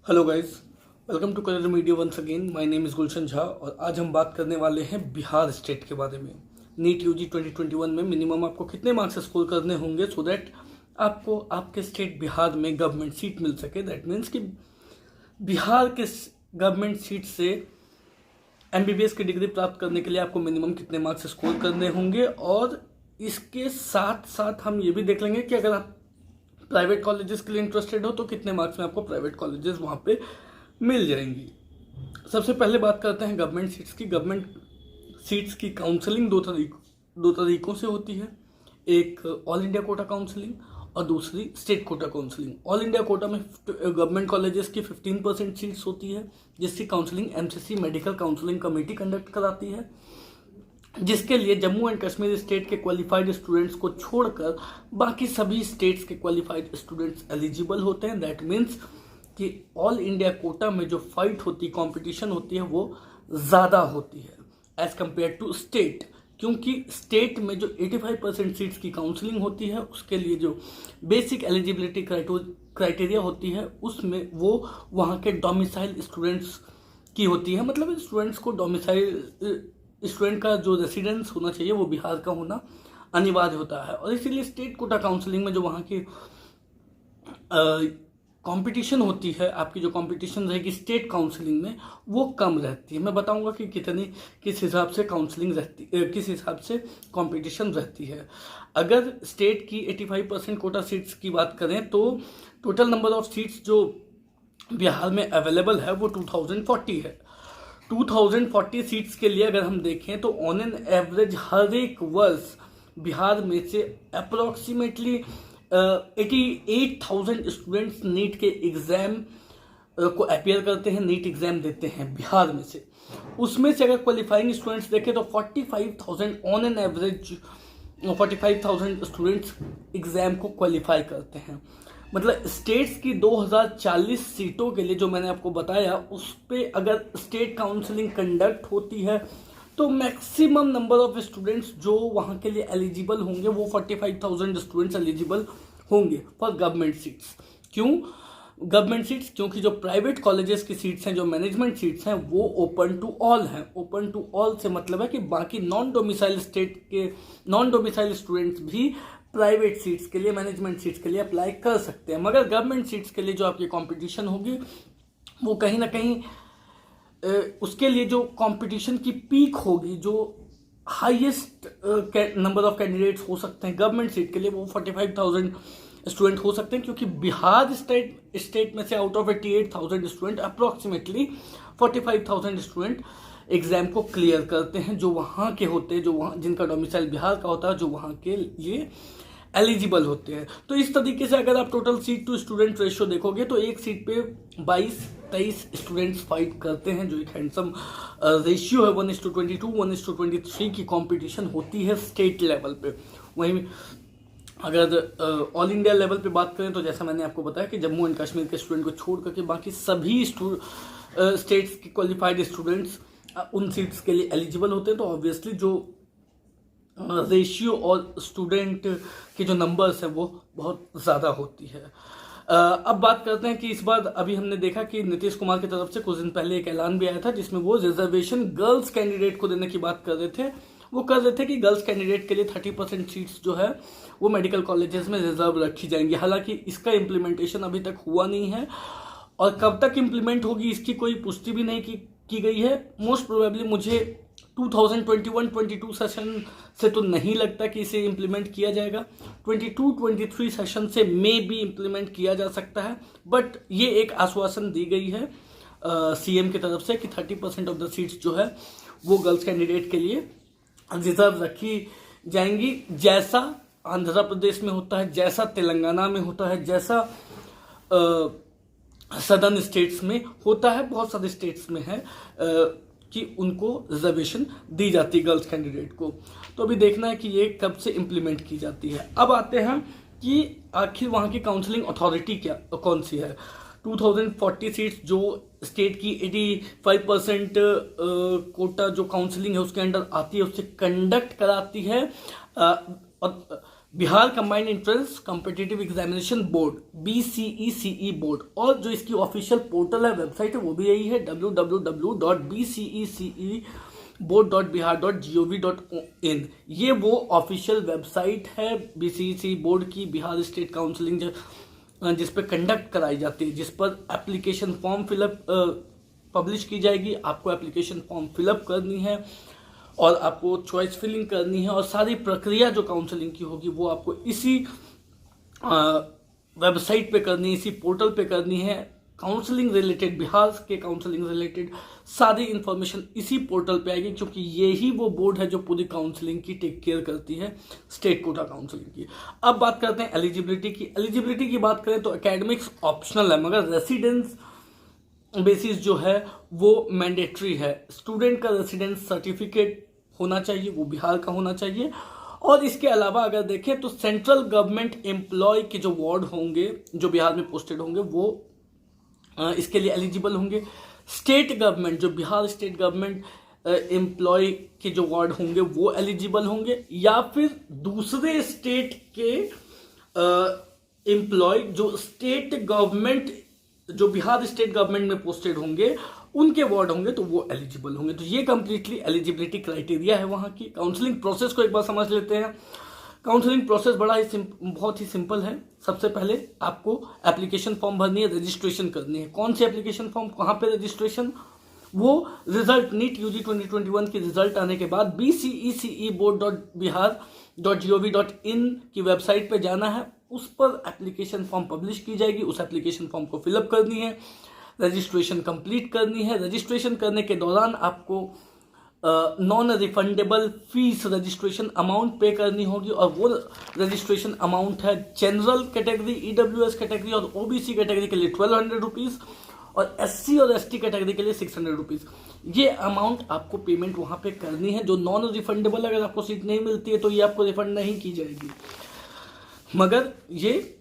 Hello guys, welcome to colour media once again. My name is Gulshan Jha और आज हम बात करने वाले हैं बिहार स्टेट के बारे में। नीट यूजी 2021 में मिनिमम आपको कितने मार्क्स स्कोर करने होंगे सो दैट आपको आपके स्टेट बिहार में गवर्नमेंट सीट मिल सके। दैट मीन्स कि बिहार के गवर्नमेंट सीट से एमबीबीएस की डिग्री प्राप्त करने के लिए आपको मिनिमम कितने मार्क्स स्कोर करने होंगे। और इसके साथ साथ हम ये भी देख लेंगे कि अगर आप प्राइवेट कॉलेजेस के लिए इंटरेस्टेड हो तो कितने मार्क्स में आपको प्राइवेट कॉलेजेस वहाँ पे मिल जाएंगी। सबसे पहले बात करते हैं गवर्नमेंट सीट्स की। गवर्नमेंट सीट्स की काउंसलिंग दो तरीकों से होती है। एक ऑल इंडिया कोटा काउंसलिंग और दूसरी state quota counselling. All India quota में गवर्नमेंट कॉलेजेस की 15% सीट्स होती है, जिसकी counselling MCC medical counselling committee conduct कराती है, जिसके लिए जम्मू एंड कश्मीर स्टेट के क्वालिफाइड स्टूडेंट्स को छोड़कर बाकी सभी स्टेट्स के क्वालिफाइड स्टूडेंट्स एलिजिबल होते हैं। दैट मीन्स कि ऑल इंडिया कोटा में जो फाइट होती, कंपटीशन होती है, वो ज़्यादा होती है एज कम्पेयर टू स्टेट, क्योंकि स्टेट में जो 85% सीट्स की काउंसलिंग होती है उसके लिए जो बेसिक एलिजिबिलिटी क्राइटेरिया होती है उसमें वो वहाँ के डोमिसाइल स्टूडेंट्स की होती है। मतलब स्टूडेंट्स को स्टूडेंट का जो रेसिडेंस होना चाहिए वो बिहार का होना अनिवार्य होता है। और इसीलिए स्टेट कोटा काउंसलिंग में जो वहाँ की कंपटीशन होती है, आपकी जो कंपटीशन रहेगी स्टेट काउंसलिंग में, वो कम रहती है। मैं बताऊंगा कि किस हिसाब से काउंसलिंग रहती, किस हिसाब से कंपटीशन रहती है। अगर स्टेट की 85% कोटा सीट्स की बात करें तो टोटल नंबर ऑफ सीट्स जो बिहार में अवेलेबल है वो 2040 है। 2040 सीट्स के लिए अगर हम देखें तो ऑन एन एवरेज हर एक वर्ष बिहार में से अप्रोक्सीमेटली 88,000 स्टूडेंट्स नीट के एग्ज़ाम को अपियर करते हैं, नीट एग्ज़ाम देते हैं बिहार में से। उसमें से अगर क्वालिफाइंग स्टूडेंट्स देखें तो 45,000 on an average 45,000 students exam को क्वालिफाई करते हैं। मतलब स्टेट्स की 2040 सीटों के लिए जो मैंने आपको बताया उस पर अगर स्टेट काउंसलिंग कंडक्ट होती है तो मैक्सिमम नंबर ऑफ स्टूडेंट्स जो वहाँ के लिए एलिजिबल होंगे वो 45,000 स्टूडेंट्स एलिजिबल होंगे फॉर गवर्नमेंट सीट्स। क्यों गवर्नमेंट सीट्स? क्योंकि जो प्राइवेट कॉलेजेस की सीट्स हैं, जो मैनेजमेंट सीट्स हैं, वो ओपन टू ऑल हैं। ओपन टू ऑल से मतलब है कि बाकी नॉन डोमिसाइल स्टेट के नॉन डोमिसाइल स्टूडेंट्स भी प्राइवेट सीट्स के लिए, मैनेजमेंट सीट्स के लिए अप्लाई कर सकते हैं। मगर गवर्नमेंट सीट्स के लिए जो आपकी कंपटीशन होगी वो कहीं ना कहीं उसके लिए जो कंपटीशन की पीक होगी, जो हाईएस्ट नंबर ऑफ कैंडिडेट्स हो सकते हैं गवर्नमेंट सीट के लिए, वो 45,000 स्टूडेंट हो सकते हैं। क्योंकि बिहार स्टेट में से out of 88,000 student approximately 45,000 student exam को क्लियर करते हैं, जो वहाँ के होते हैं, जो वहाँ जिनका डोमिसाइल बिहार का होता है, जो वहाँ के लिए एलिजिबल होते हैं। तो इस तरीके से अगर आप total seat to student ratio देखोगे तो एक सीट पे 22-23 स्टूडेंट्स फाइट करते हैं, जो एक हैंडसम रेशियो है। 1:22, 1:23 की कंपटीशन होती है स्टेट लेवल पे। वहीं अगर ऑल इंडिया लेवल पे बात करें तो जैसा मैंने आपको बताया कि जम्मू एंड कश्मीर के स्टूडेंट को छोड़ करके बाकी सभी स्टेट्स के क्वालिफाइड स्टूडेंट्स उन सीट्स के लिए एलिजिबल होते हैं। तो ऑब्वियसली जो रेशियो और स्टूडेंट के जो नंबर्स हैं वो बहुत ज़्यादा होती है। अब बात करते हैं कि इस बार अभी हमने देखा कि नीतीश कुमार की तरफ से कुछ दिन पहले एक ऐलान भी आया था जिसमें वो रिजर्वेशन गर्ल्स कैंडिडेट को देने की बात कर रहे थे। वो कर रहे थे कि गर्ल्स कैंडिडेट के लिए 30% सीट्स जो है वो मेडिकल कॉलेजेस में रिजर्व रखी जाएंगी। हालांकि इसका इम्प्लीमेंटेशन अभी तक हुआ नहीं है और कब तक इम्प्लीमेंट होगी इसकी कोई पुष्टि भी नहीं की गई है। मोस्ट प्रोबेबली मुझे 2021-22 सेशन से तो नहीं लगता कि इसे इम्प्लीमेंट किया जाएगा। 22-23 सेशन से मे भी इम्प्लीमेंट किया जा सकता है, बट ये एक आश्वासन दी गई है सीएम की तरफ से कि 30% ऑफ द सीट्स जो है वो गर्ल्स कैंडिडेट के लिए रिजर्व रखी जाएंगी। जैसा आंध्र प्रदेश में होता है, जैसा तेलंगाना में होता है, जैसा सदर्न स्टेट्स में होता है, बहुत सारे स्टेट्स में है कि उनको रिजर्वेशन दी जाती है गर्ल्स कैंडिडेट को। तो अभी देखना है कि ये कब से इम्प्लीमेंट की जाती है। अब आते हैं कि आखिर वहाँ की काउंसलिंग अथॉरिटी कौन सी है। 2040 सीट्स जो स्टेट की 85% कोटा जो काउंसलिंग है उसके अंडर आती है, उससे कंडक्ट कराती है Bihar combined entrance competitive examination board, BCECE board, और जो इसकी ऑफिशियल पोर्टल है, वेबसाइट है, वो भी यही है www.bceceboard.bihar.gov.in। ये वो ऑफिशियल वेबसाइट है BCECE बोर्ड की, बिहार स्टेट काउंसलिंग जिस पर कंडक्ट कराई जाती है, जिस पर एप्लीकेशन फॉर्म फिलअप पब्लिश की जाएगी। आपको एप्लीकेशन फॉर्म फिलअप करनी है और आपको चॉइस फिलिंग करनी है, और सारी प्रक्रिया जो काउंसलिंग की होगी वो आपको इसी वेबसाइट पे करनी है, इसी पोर्टल पे करनी है। काउंसलिंग रिलेटेड, बिहार के काउंसलिंग रिलेटेड सारी इंफॉर्मेशन इसी पोर्टल पे आएगी, क्योंकि यही वो बोर्ड है जो पूरी काउंसलिंग की टेक केयर करती है, स्टेट कोटा काउंसलिंग की। अब बात करते हैं एलिजिबिलिटी की। एलिजिबिलिटी की बात करें तो एकेडमिक्स ऑप्शनल है, मगर रेसिडेंस बेसिस जो है वो मैंडेटरी है। स्टूडेंट का रेसिडेंस सर्टिफिकेट होना चाहिए, वो बिहार का होना चाहिए। और इसके अलावा अगर देखें तो सेंट्रल गवर्नमेंट एम्प्लॉय के जो वार्ड होंगे, जो बिहार में पोस्टेड होंगे, वो इसके लिए एलिजिबल होंगे। स्टेट गवर्नमेंट, जो बिहार स्टेट गवर्नमेंट एम्प्लॉय के जो वार्ड होंगे वो एलिजिबल होंगे, या फिर दूसरे स्टेट के एम्प्लॉय जो स्टेट गवर्नमेंट, जो बिहार स्टेट गवर्नमेंट में पोस्टेड होंगे, उनके वार्ड होंगे तो वो एलिजिबल होंगे। तो ये कंप्लीटली एलिजिबिलिटी क्राइटेरिया है वहाँ की। काउंसलिंग प्रोसेस को एक बार समझ लेते हैं। काउंसलिंग प्रोसेस बहुत ही सिंपल है। सबसे पहले आपको एप्लीकेशन फॉर्म भरनी है, रजिस्ट्रेशन करनी है। कौन सी एप्लीकेशन फॉर्म, कहाँ पे रजिस्ट्रेशन, वो रिजल्ट नीट यूजी 2021 की रिजल्ट आने के बाद BCECeboard.bihar.gov.in की वेबसाइट पे जाना है, उस पर एप्लीकेशन फॉर्म पब्लिश की जाएगी, उस एप्लीकेशन फॉर्म को फिलअप करनी है, रजिस्ट्रेशन कंप्लीट करनी है। रजिस्ट्रेशन करने के दौरान आपको non refundable fees registration amount पे करनी होगी, और वो रजिस्ट्रेशन अमाउंट है जनरल कैटेगरी, EWS कैटेगरी और OBC कैटेगरी के लिए 1200 रुपीज़, और SC और ST कैटेगरी के लिए 600 रुपीज़। ये अमाउंट आपको पेमेंट वहाँ पे करनी है। जो नॉन रिफंडेबल, अगर आपको सीट नहीं मिलती है तो ये आपको रिफंड नहीं की जाएगी, मगर ये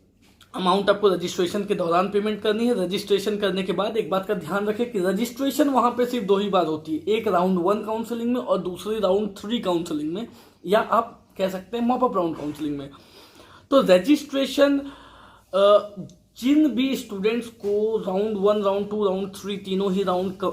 अमाउंट आपको रजिस्ट्रेशन के दौरान पेमेंट करनी है। रजिस्ट्रेशन करने के बाद एक बात का ध्यान रखें कि रजिस्ट्रेशन वहां पे सिर्फ 2 ही बार होती है, एक राउंड 1 काउंसलिंग में और दूसरी राउंड 3 काउंसलिंग में, या आप कह सकते हैं मॉपअप राउंड काउंसलिंग में। तो रजिस्ट्रेशन जिन भी स्टूडेंट्स को राउंड 1, राउंड 2, राउंड 3 तीनों ही राउंड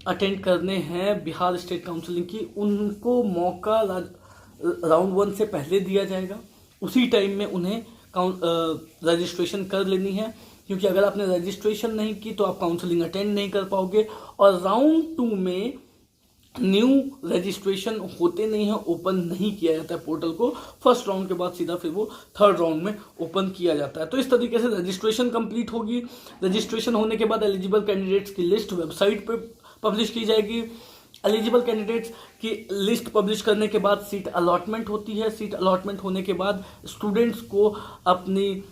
अटेंड करने हैं बिहार स्टेट काउंसलिंग की, उनको मौका राउंड 1 से पहले दिया जाएगा। उसी टाइम में उन्हें रजिस्ट्रेशन कर लेनी है, क्योंकि अगर आपने रजिस्ट्रेशन नहीं की तो आप काउंसलिंग अटेंड नहीं कर पाओगे। और राउंड 2 में न्यू रजिस्ट्रेशन होते नहीं है, ओपन नहीं किया जाता है पोर्टल को। फर्स्ट राउंड के बाद सीधा फिर वो थर्ड राउंड में ओपन किया जाता है। तो इस तरीके से रजिस्ट्रेशन कंप्लीट होगी। रजिस्ट्रेशन होने के बाद एलिजिबल कैंडिडेट्स की लिस्ट वेबसाइट पे पब्लिश की जाएगी। एलिजिबल कैंडिडेट्स की लिस्ट पब्लिश करने के बाद सीट अलॉटमेंट होती है। सीट अलॉटमेंट होने के बाद स्टूडेंट्स को अपनी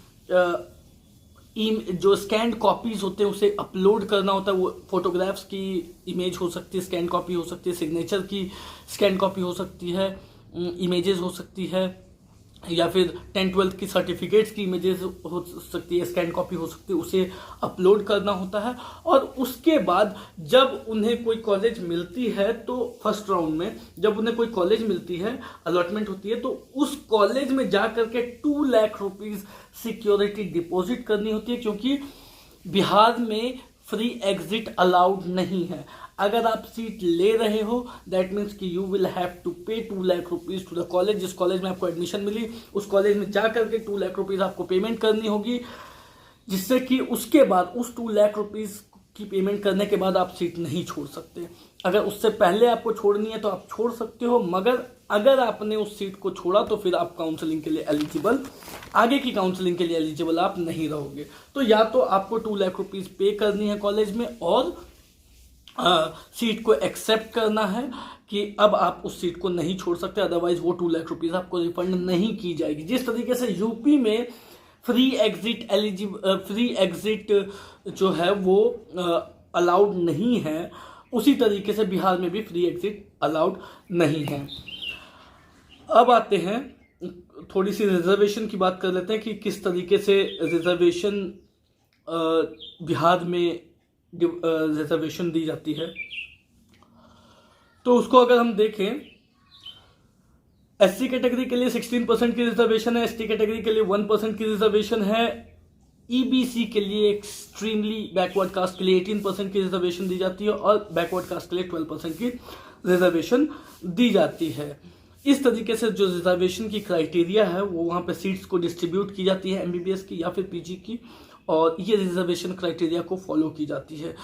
जो स्कैन कॉपीज होते हैं उसे अपलोड करना होता है। वो फोटोग्राफ्स की इमेज हो सकती है, स्कैन कॉपी हो सकती है, सिग्नेचर की स्कैन कॉपी हो सकती है, इमेजेस हो सकती है, या फिर 10-12 की सर्टिफिकेट्स की इमेजेस हो सकती है, स्कैन कॉपी हो सकती है, उसे अपलोड करना होता है। और उसके बाद जब उन्हें कोई कॉलेज मिलती है, तो फर्स्ट राउंड में जब उन्हें कोई कॉलेज मिलती है, अलॉटमेंट होती है, तो उस कॉलेज में जा करके 2 लाख रुपीज सिक्योरिटी डिपॉजिट करनी होती है, क्योंकि बिहार में फ्री एग्जिट अलाउड नहीं है। अगर आप सीट ले रहे हो, दैट मीन्स कि you will have to pay 2 lakh rupees to the college. जिस कॉलेज में आपको एडमिशन मिली, उस कॉलेज में जा करके 2 लाख रुपीज आपको पेमेंट करनी होगी, जिससे कि उसके बाद उस 2 लाख रुपीज की पेमेंट करने के बाद आप सीट नहीं छोड़ सकते। अगर उससे पहले आपको छोड़नी है तो आप छोड़ सकते हो, मगर अगर आपने उस सीट को छोड़ा तो फिर आप काउंसलिंग के लिए एलिजिबल, आगे की काउंसलिंग के लिए एलिजिबल आप नहीं रहोगे। तो या तो आपको 2 लाख रुपीज पे करनी है कॉलेज में, और सीट को एक्सेप्ट करना है कि अब आप उस सीट को नहीं छोड़ सकते, अदरवाइज वो 2 लाख रुपीज आपको रिफंड नहीं की जाएगी। जिस तरीके से यूपी में फ्री एग्जिट जो है वो अलाउड नहीं है, उसी तरीके से बिहार में भी फ्री एग्जिट अलाउड नहीं है। अब आते हैं थोड़ी सी रिजर्वेशन की बात कर लेते हैं कि किस तरीके से रिजर्वेशन बिहार में रिजर्वेशन दी जाती है। तो उसको अगर हम देखें SC कैटेगरी के लिए 16% की रिजर्वेशन है, ST कैटेगरी के लिए 1% की रिजर्वेशन है, EBC के लिए एक्सट्रीमली बैकवर्ड कास्ट के लिए 18% की रिजर्वेशन दी जाती है और बैकवर्ड कास्ट के लिए 12% की रिजर्वेशन दी जाती है। इस तरीके से जो रिजर्वेशन की क्राइटेरिया है वो वहाँ पे सीट्स को डिस्ट्रीब्यूट की जाती है MBBS की या फिर PG की, और ये रिजर्वेशन क्राइटेरिया को फॉलो की जाती है।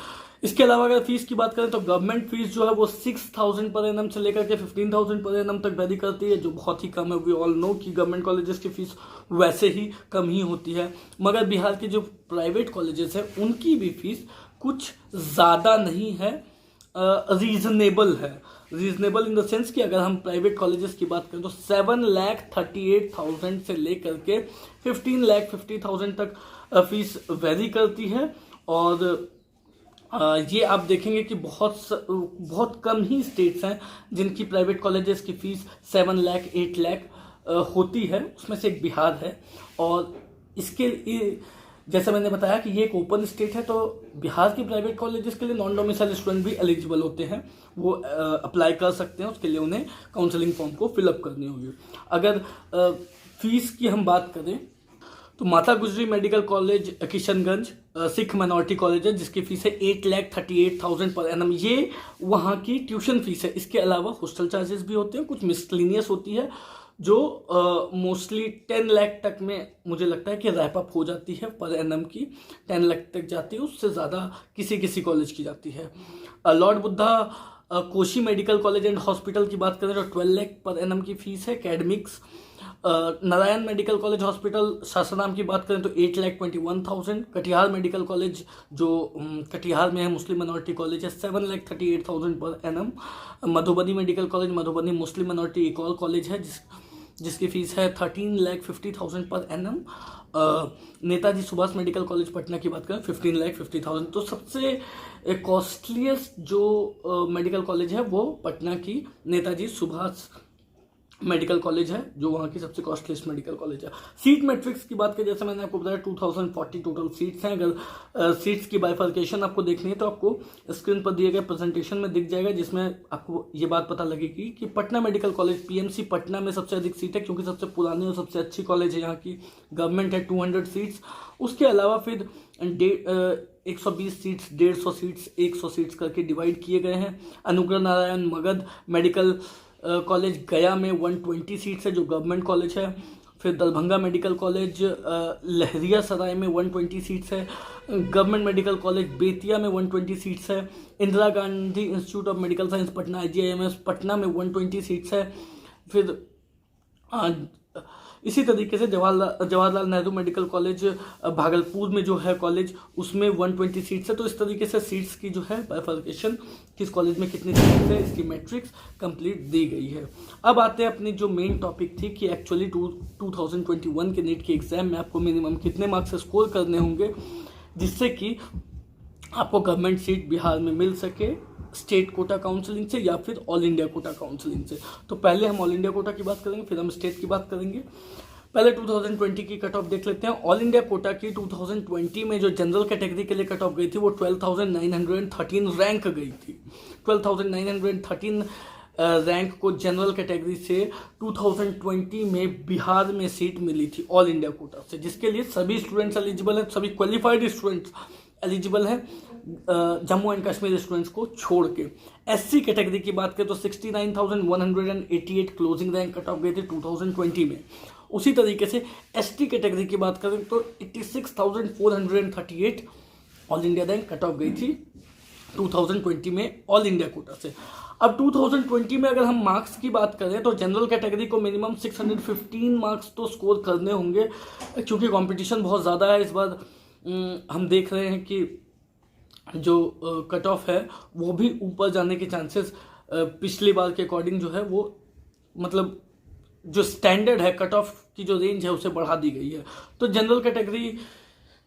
इसके अलावा अगर फीस की बात करें तो गवर्नमेंट फीस जो है वो 6,000 पर एनम से लेकर के 15,000 पर एनम तक वैरी करती है, जो बहुत ही कम है। वी ऑल नो कि गवर्नमेंट कॉलेजेस की फीस वैसे ही कम ही होती है, मगर बिहार के जो प्राइवेट कॉलेजेस हैं उनकी भी फीस कुछ ज़्यादा नहीं है, रीजनेबल है। रीजनेबल इन द सेंस कि अगर हम प्राइवेट कॉलेजेस की बात करें तो 7,38,000 से लेकर के 15,50,000 तक फीस वेरी करती है। और ये आप देखेंगे कि बहुत कम ही स्टेट्स हैं जिनकी प्राइवेट कॉलेजेस की फीस 7 लाख 8 लाख होती है, उसमें से एक बिहार है। और इसके जैसा मैंने बताया कि ये एक ओपन स्टेट है, तो बिहार की प्राइवेट कॉलेजेस के लिए नॉन डोमिसाइल स्टूडेंट भी एलिजिबल होते हैं, वो अप्लाई कर सकते हैं। उसके लिए उन्हें काउंसलिंग फॉर्म को फिलअप करनी होगी। अगर फीस की हम बात करें तो माता गुजरी medical college Kishanganj Sikh minority college है, जिसकी फीस है 8,38,000 पर एनम। ये वहाँ की ट्यूशन फीस है। इसके अलावा हॉस्टल चार्जेस भी होते हैं, कुछ मिसलिनियस होती है जो मोस्टली 10 लाख तक में मुझे लगता है कि रैप अप हो जाती है पर एनम की, 10 लाख तक जाती है, उससे ज़्यादा किसी कॉलेज की जाती है। Lord Buddha Koshi medical college and hospital की बात करें तो 12 लाख पर एनम की फीस है academics. Narayan medical college hospital Sasaram की बात करें तो 8,21,000। कटिहार मेडिकल कॉलेज जो कटिहार में है, मुस्लिम मिनॉरिटी कॉलेज है, 7,38,000 पर annum. Madhubani medical college Madhubani Muslim minority एक और कॉलेज है जिसकी फीस है 13,50,000 पर annum. Netaji Subhash medical college Patna की बात करें 15,50,000। तो सबसे कॉस्टलीस्ट जो मेडिकल कॉलेज है वो पटना की नेताजी सुभाष मेडिकल कॉलेज है, जो वहाँ की सबसे कॉस्टलीस्ट मेडिकल कॉलेज है। सीट मैट्रिक्स की बात करें, जैसे मैंने आपको बताया 2040 टोटल सीट्स हैं। अगर सीट्स की बाइफर्केशन आपको देखनी है तो आपको स्क्रीन पर दिए गए प्रेजेंटेशन में दिख जाएगा, जिसमें आपको ये बात पता लगेगी कि Patna medical college PMC Patna में सबसे अधिक सीट है, क्योंकि सबसे पुरानी और सबसे अच्छी कॉलेज है यहाँ की। गवर्नमेंट है 200 सीट्स। उसके अलावा फिर 120 सीट्स, 150 सीट्स, 100 सीट्स करके डिवाइड किए गए हैं। अनुग्रह नारायण मगध मेडिकल कॉलेज गया में 120 सीट्स है, जो गवर्नमेंट कॉलेज है। फिर दरभंगा मेडिकल कॉलेज लहरिया सराय में 120 सीट्स है। गवर्नमेंट मेडिकल कॉलेज बेतिया में 120 सीट्स है। Indira Gandhi institute of medical science Patna IGIMS Patna में 120 सीट्स है। फिर इसी तरीके से जवाहरलाल नेहरू मेडिकल कॉलेज भागलपुर में जो है कॉलेज, उसमें 120 सीट्स है। तो इस तरीके से सीट्स की जो है बाइफर्केशन, किस कॉलेज में कितनी सीट्स है, इसकी मैट्रिक्स कंप्लीट दी गई है। अब आते हैं अपनी जो मेन टॉपिक थी कि एक्चुअली 2021 के नीट के एग्जाम में आपको मिनिमम कितने मार्क्स स्कोर करने होंगे जिससे कि आपको गवर्नमेंट सीट बिहार में मिल सके, स्टेट कोटा काउंसलिंग से या फिर ऑल इंडिया कोटा काउंसलिंग से। तो पहले हम ऑल इंडिया कोटा की बात करेंगे, फिर हम स्टेट की बात करेंगे। पहले 2020 की कट ऑफ देख लेते हैं। ऑल इंडिया कोटा की 2020 में जो जनरल कैटेगरी के लिए कट ऑफ गई थी वो 12,913 रैंक गई थी। 12,913 रैंक को जनरल कैटेगरी से 2020 में बिहार में सीट मिली थी ऑल इंडिया कोटा से, जिसके लिए सभी स्टूडेंट्स एलिजिबल हैं, सभी क्वालिफाइड स्टूडेंट्स एलिजिबल है, जम्मू एंड कश्मीर स्टूडेंट्स को छोड़ के। SC कैटेगरी की बात करें तो 69,188 क्लोजिंग रैंक कट ऑफ गई थी 2020 में। उसी तरीके से ST कैटेगरी की बात करें तो 86,438 all India rank cut off गई थी 2020 में ऑल इंडिया कोटा से। अब 2020 में अगर हम मार्क्स की बात करें तो जनरल कैटेगरी को मिनिमम 615 मार्क्स तो स्कोर करने होंगे, क्योंकि कंपटीशन बहुत ज़्यादा है। इस बार हम देख रहे हैं कि जो कट ऑफ है वो भी ऊपर जाने के चांसेस पिछली बार के अकॉर्डिंग जो है वो, मतलब जो स्टैंडर्ड है कट ऑफ की जो रेंज है उसे बढ़ा दी गई है। तो जनरल कैटेगरी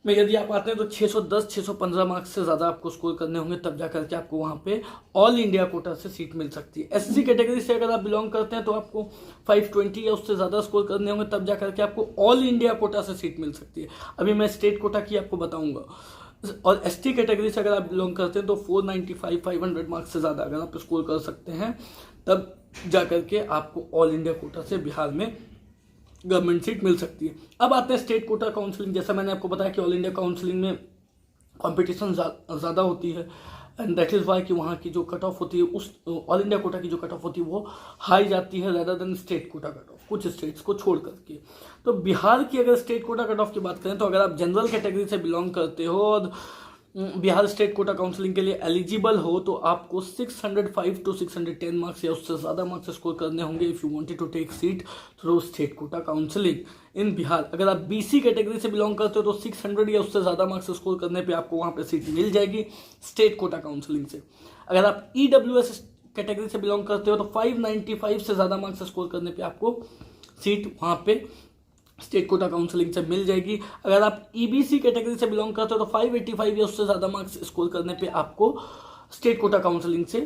में यदि आप आते हैं तो 610-615 मार्क्स से ज़्यादा आपको स्कोर करने होंगे, तब जा करके आपको वहाँ पे ऑल इंडिया कोटा से सीट मिल सकती है। SC कैटेगरी से अगर आप बिलोंग करते हैं तो आपको 520 या उससे ज़्यादा स्कोर करने होंगे, तब जा करके आपको ऑल इंडिया कोटा से सीट मिल सकती है। अभी मैं स्टेट कोटा की आपको बताऊँगा। और ST कैटेगरी से अगर आप बिलोंग करते हैं तो 495-500 मार्क्स से ज़्यादा अगर आप स्कोर कर सकते हैं तब जा करके आपको ऑल इंडिया कोटा से बिहार में गवर्नमेंट सीट मिल सकती है। अब आते हैं स्टेट कोटा काउंसलिंग। जैसा मैंने आपको बताया कि ऑल इंडिया काउंसलिंग में कंपटीशन ज़्यादा होती है एंड दैट इज़ वाई कि वहाँ की जो कट ऑफ होती है, उस ऑल इंडिया कोटा की जो कट ऑफ होती है वो हाई जाती है ज़्यादा than state quota cut off, कुछ स्टेट्स को छोड़ करके। तो बिहार की अगर स्टेट कोटा कट ऑफ की बात करें तो अगर आप जनरल कैटेगरी से बिलोंग करते हो और बिहार स्टेट कोटा काउंसलिंग के लिए एलिजिबल हो तो आपको 605 to 610 मार्क्स या उससे ज़्यादा मार्क्स स्कोर करने होंगे if you wanted to take seat through state quota counselling in Bihar. अगर आप बीसी कैटेगरी से बिलोंग करते हो तो 600 या उससे ज़्यादा मार्क्स स्कोर करने पे आपको वहाँ पे सीट मिल जाएगी स्टेट कोटा काउंसलिंग से। अगर आप ईडब्ल्यूएस कैटेगरी से बिलोंग करते हो तो 595 से ज़्यादा मार्क्स स्कोर करने पर आपको सीट वहाँ पे स्टेट कोटा काउंसलिंग से मिल जाएगी। अगर आप ईबीसी कैटेगरी से बिलोंग करते हो तो 585 या उससे ज़्यादा मार्क्स स्कोर करने पे आपको स्टेट कोटा काउंसलिंग से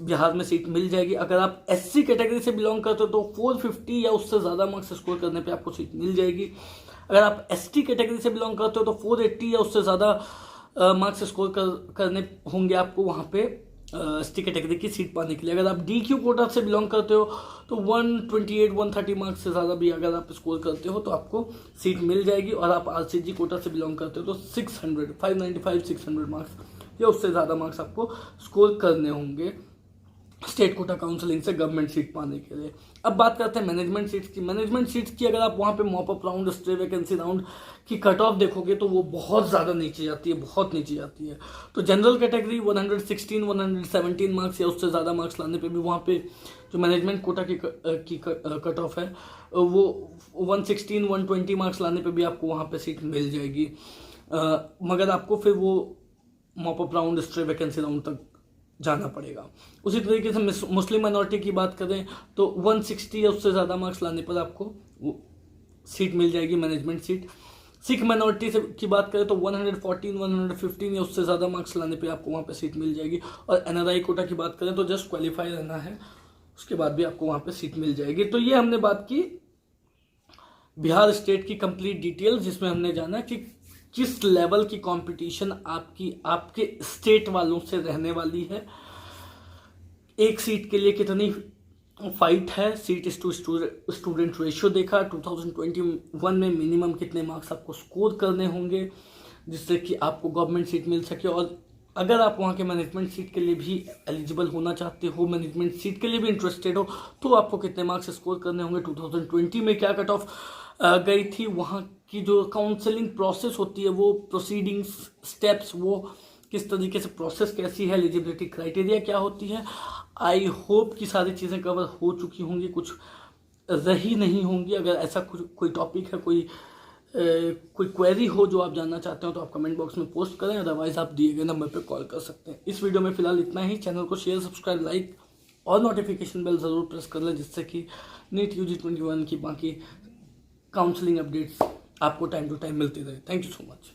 बिहार में सीट मिल जाएगी। अगर आप एससी कैटेगरी से बिलोंग करते हो तो 450 या उससे ज़्यादा मार्क्स स्कोर करने पे आपको सीट मिल जाएगी। अगर आप एसटी कैटेगरी से बिलोंग करते हो तो 480 या उससे ज़्यादा मार्क्स स्कोर करने होंगे आपको वहाँ पे एसटी कैटेगरी की सीट पाने के लिए। अगर आप डीक्यू कोटा से बिलोंग करते हो तो 128-130 मार्क्स से ज़्यादा भी अगर आप स्कोर करते हो तो आपको सीट मिल जाएगी। और आप आरसीजी कोटा से बिलोंग करते हो तो 595-600 मार्क्स या उससे ज़्यादा मार्क्स आपको स्कोर करने होंगे स्टेट कोटा काउंसलिंग से गवर्नमेंट सीट पाने के लिए। अब बात करते हैं मैनेजमेंट सीट्स की। मैनेजमेंट सीट्स की अगर आप वहाँ पे mop up round, stay vacancy round की कट ऑफ देखोगे तो वो बहुत ज़्यादा नीचे जाती है, बहुत नीचे जाती है। तो जनरल कैटेगरी 116-117 मार्क्स या उससे ज़्यादा मार्क्स लाने पे भी वहाँ पे जो मैनेजमेंट कोटा की कट ऑफ है वो 116-120 मार्क्स लाने पे भी आपको वहाँ पे सीट मिल जाएगी। मगर आपको फिर वो mop up round, stay vacancy round तक जाना पड़ेगा। उसी तरीके से मुस्लिम माइनॉरिटी की बात करें तो 160 या उससे ज़्यादा मार्क्स लाने पर आपको वो सीट मिल जाएगी मैनेजमेंट सीट। सिख माइनॉरिटी से की बात करें तो 114-115 या उससे ज़्यादा मार्क्स लाने पे आपको वहाँ पे सीट मिल जाएगी। और एनआरआई कोटा की बात करें तो जस्ट क्वालिफाई रहना है, उसके बाद भी आपको वहाँ पे सीट मिल जाएगी। तो ये हमने बात की बिहार स्टेट की कंप्लीट डिटेल, जिसमें हमने जाना कि किस लेवल की कंपटीशन आपके स्टेट वालों से रहने वाली है, एक सीट के लिए कितनी फाइट है, सीट टू स्टूडेंट रेशियो देखा, 2021 में मिनिमम कितने मार्क्स आपको स्कोर करने होंगे जिससे कि आपको गवर्नमेंट सीट मिल सके। और अगर आप वहाँ के मैनेजमेंट सीट के लिए भी एलिजिबल होना चाहते हो, मैनेजमेंट सीट के लिए भी इंटरेस्टेड हो, तो आपको कितने मार्क्स स्कोर करने होंगे, 2020 में क्या कट ऑफ गई थी, वहाँ की जो काउंसलिंग प्रोसेस होती है वो प्रोसीडिंग्स स्टेप्स वो किस तरीके से प्रोसेस कैसी है, एलिजिबिलिटी क्राइटेरिया क्या होती है। आई होप कि सारी चीज़ें कवर हो चुकी होंगी, कुछ रही नहीं होंगी। अगर ऐसा कोई टॉपिक है, कोई क्वेरी हो जो आप जानना चाहते हो तो आप कमेंट बॉक्स में पोस्ट करें, अदरवाइज आप दिए गए नंबर पे कॉल कर सकते हैं। इस वीडियो में फिलहाल इतना ही। चैनल को शेयर, सब्सक्राइब, लाइक और नोटिफिकेशन बेल ज़रूर प्रेस कर लें जिससे कि नीट यूजी 21 की बाकी काउंसलिंग अपडेट्स आपको टाइम टू टाइम मिलती रहे। Thank you so much.